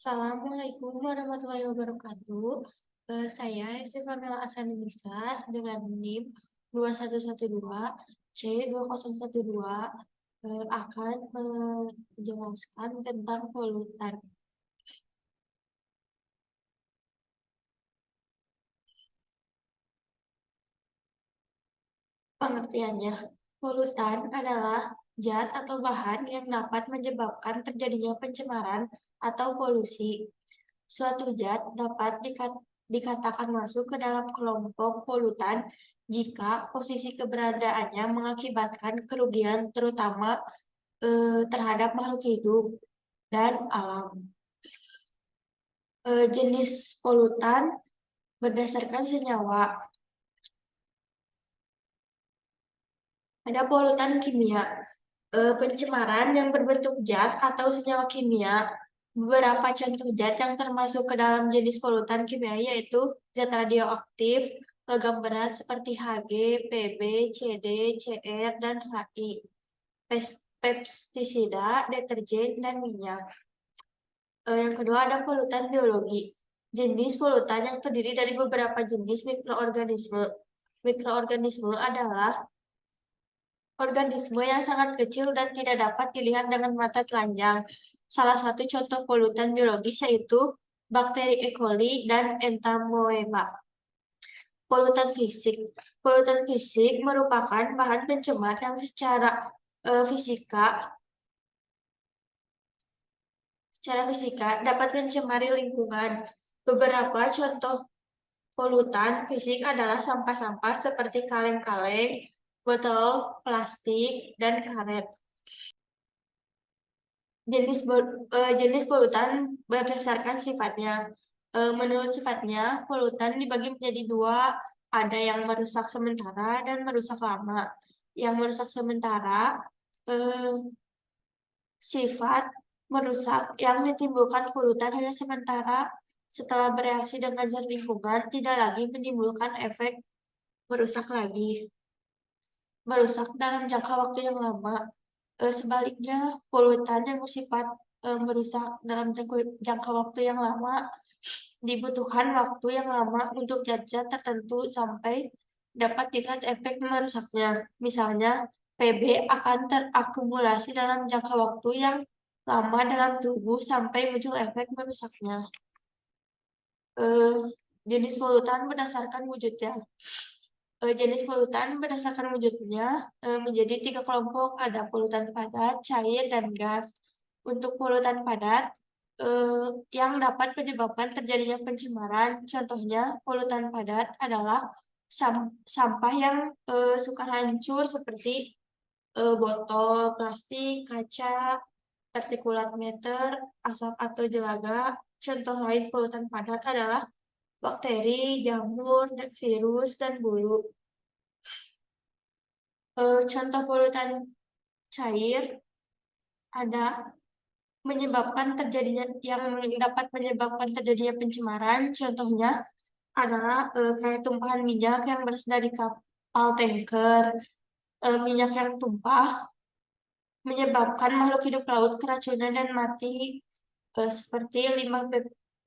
Assalamualaikum warahmatullahi wabarakatuh. Saya Esti Pamela Asanisa dengan NIM 2112 C2012 akan menjelaskan tentang polutan. Pengertiannya, polutan adalah zat atau bahan yang dapat menyebabkan terjadinya pencemaran atau polusi. Suatu zat dapat dikatakan masuk ke dalam kelompok polutan jika posisi keberadaannya mengakibatkan kerugian terutama terhadap makhluk hidup dan alam. Jenis polutan berdasarkan senyawa. Ada polutan kimia, pencemaran yang berbentuk zat atau senyawa kimia. Beberapa contoh zat yang termasuk ke dalam jenis polutan kimia yaitu zat radioaktif, logam berat seperti Hg, Pb, Cd, Cr, dan Hi, pestisida, deterjen, dan minyak. Yang kedua ada polutan biologi. Jenis polutan yang terdiri dari beberapa jenis mikroorganisme. Mikroorganisme adalah organisme yang sangat kecil dan tidak dapat dilihat dengan mata telanjang. Salah satu contoh polutan biologis yaitu bakteri E. coli dan entamoeba. Polutan fisik. Polutan fisik merupakan bahan pencemar yang secara fisika dapat mencemari lingkungan. Beberapa contoh polutan fisik adalah sampah-sampah seperti kaleng-kaleng, botol plastik, dan karet. Jenis polutan berdasarkan sifatnya. Menurut sifatnya, polutan dibagi menjadi dua, ada yang merusak sementara dan merusak lama. Yang merusak sementara eh, sifat merusak yang ditimbulkan polutan hanya sementara setelah bereaksi dengan zat lingkungan, tidak lagi menimbulkan efek merusak lagi. Merusak dalam jangka waktu yang lama. Sebaliknya, polutan yang bersifat merusak dalam jangka waktu yang lama dibutuhkan waktu yang lama untuk zat-zat tertentu sampai dapat dilihat efek merusaknya. Misalnya, Pb akan terakumulasi dalam jangka waktu yang lama dalam tubuh sampai muncul efek merusaknya. Eh, Jenis polutan berdasarkan wujudnya. Jenis polutan berdasarkan wujudnya menjadi tiga kelompok, ada polutan padat, cair, dan gas. Untuk polutan padat, yang dapat menyebabkan terjadinya pencemaran, contohnya polutan padat adalah sampah yang suka hancur seperti botol, plastik, kaca, partikulat meter, asap atau jelaga. Contoh lain polutan padat adalah bakteri, jamur, dan virus, dan bulu. Contoh polutan cair ada yang dapat menyebabkan terjadinya pencemaran. Contohnya adalah kayak tumpahan minyak yang berasal dari kapal tanker. Minyak yang tumpah menyebabkan makhluk hidup laut keracunan dan mati. Seperti limbah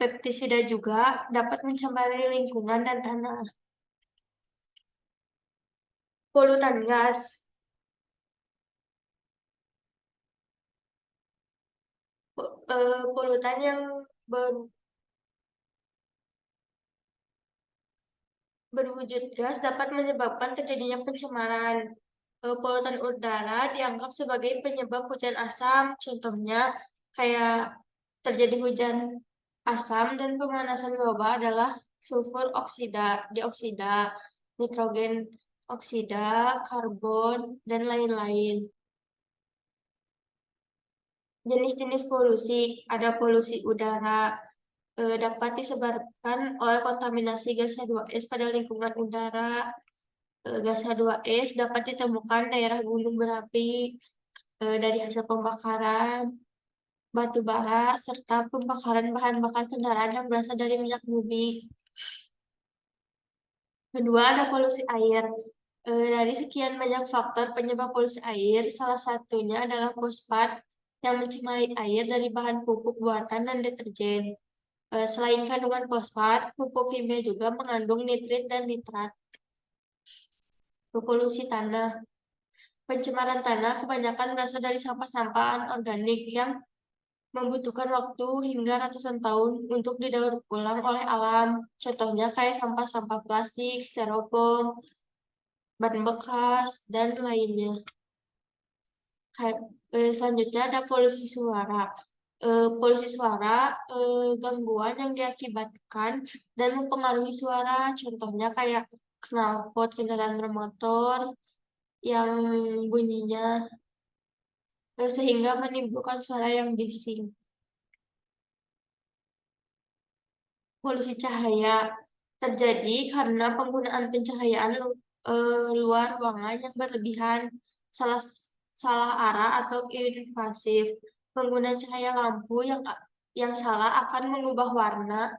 pestisida juga dapat mencemari lingkungan dan tanah. Polutan gas. Polutan yang berwujud gas dapat menyebabkan terjadinya pencemaran. Polutan udara dianggap sebagai penyebab hujan asam, contohnya kayak terjadi hujan asam dan pemanasan global adalah sulfur dioksida, nitrogen oksida, karbon, dan lain-lain. Jenis-jenis polusi, ada polusi udara, dapat disebabkan oleh kontaminasi gas H2S pada lingkungan udara. Gas H2S dapat ditemukan daerah gunung berapi dari hasil pembakaran batu bara serta pembakaran bahan bakar kendaraan yang berasal dari minyak bumi. Kedua, ada polusi air. Dari sekian banyak faktor penyebab polusi air, salah satunya adalah fosfat yang mencemari air dari bahan pupuk buatan dan deterjen. Selain kandungan fosfat, pupuk kimia juga mengandung nitrit dan nitrat. Polusi tanah. Pencemaran tanah kebanyakan berasal dari sampah-sampah anorganik yang membutuhkan waktu hingga ratusan tahun untuk didaur ulang oleh alam. Contohnya kayak sampah-sampah plastik, styrofoam, ban bekas, dan lainnya. Selanjutnya ada polusi suara. Polusi suara gangguan yang diakibatkan dan mempengaruhi suara. Contohnya kayak knalpot kendaraan bermotor yang bunyinya sehingga menimbulkan suara yang bising. Polusi cahaya terjadi karena penggunaan pencahayaan luar ruangan yang berlebihan, salah salah arah atau invasif. Penggunaan cahaya lampu yang salah akan mengubah warna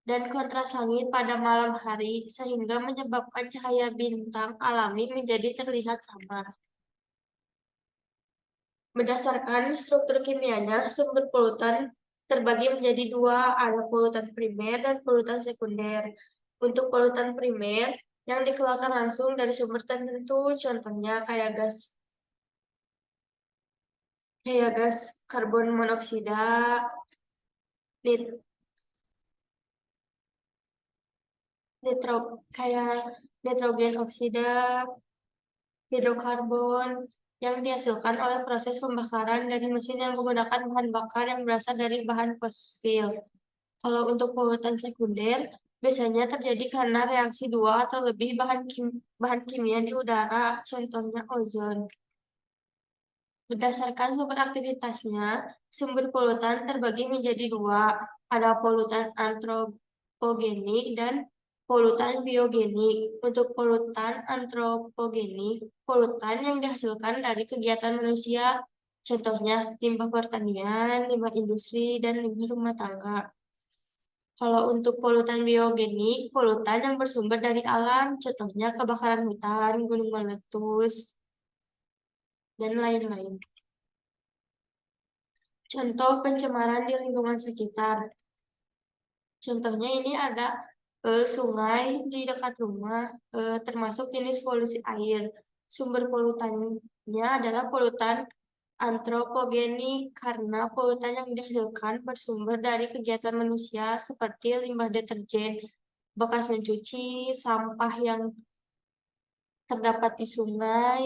dan kontras langit pada malam hari sehingga menyebabkan cahaya bintang alami menjadi terlihat samar. Berdasarkan struktur kimianya, sumber polutan terbagi menjadi dua, ada polutan primer dan polutan sekunder. Untuk polutan primer, yang dikeluarkan langsung dari sumber tertentu, contohnya kayak gas karbon monoksida, nit- nitro, kayak nitrogen oksida, hidrokarbon, yang dihasilkan oleh proses pembakaran dari mesin yang menggunakan bahan bakar yang berasal dari bahan fosil. Kalau untuk polutan sekunder, biasanya terjadi karena reaksi dua atau lebih bahan kimia di udara, contohnya ozon. Berdasarkan sumber aktivitasnya, sumber polutan terbagi menjadi dua, ada polutan antropogenik dan polutan biogenik. Untuk polutan antropogenik, polutan yang dihasilkan dari kegiatan manusia, contohnya limbah pertanian, limbah industri, dan limbah rumah tangga. Kalau untuk polutan biogenik, polutan yang bersumber dari alam, contohnya kebakaran hutan, gunung meletus, dan lain-lain. Contoh pencemaran di lingkungan sekitar. Contohnya ini ada sungai di dekat rumah, termasuk jenis polusi air. Sumber polutannya adalah polutan antropogenik karena polutan yang dihasilkan bersumber dari kegiatan manusia seperti limbah deterjen, bekas mencuci, sampah yang terdapat di sungai.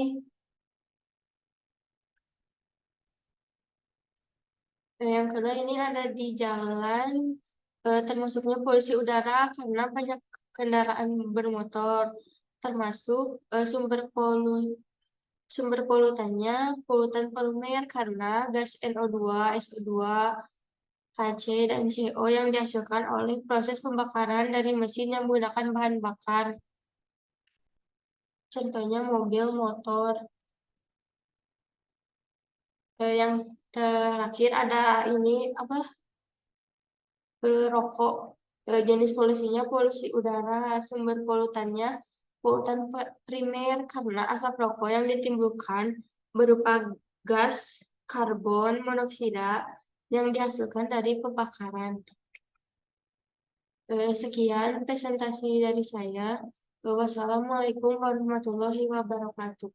Yang kedua ini ada di jalan, termasuknya polusi udara karena banyak kendaraan bermotor, termasuk sumber polutannya polutan polimer karena gas NO2, SO2, HC, dan CO yang dihasilkan oleh proses pembakaran dari mesin yang menggunakan bahan bakar. Contohnya mobil, motor. Yang terakhir ada ini apa? Rokok. Jenis polusinya polusi udara, sumber polutannya polutan primer karena asap rokok yang ditimbulkan berupa gas karbon monoksida yang dihasilkan dari pembakaran. Sekian presentasi dari saya. Wassalamualaikum warahmatullahi wabarakatuh.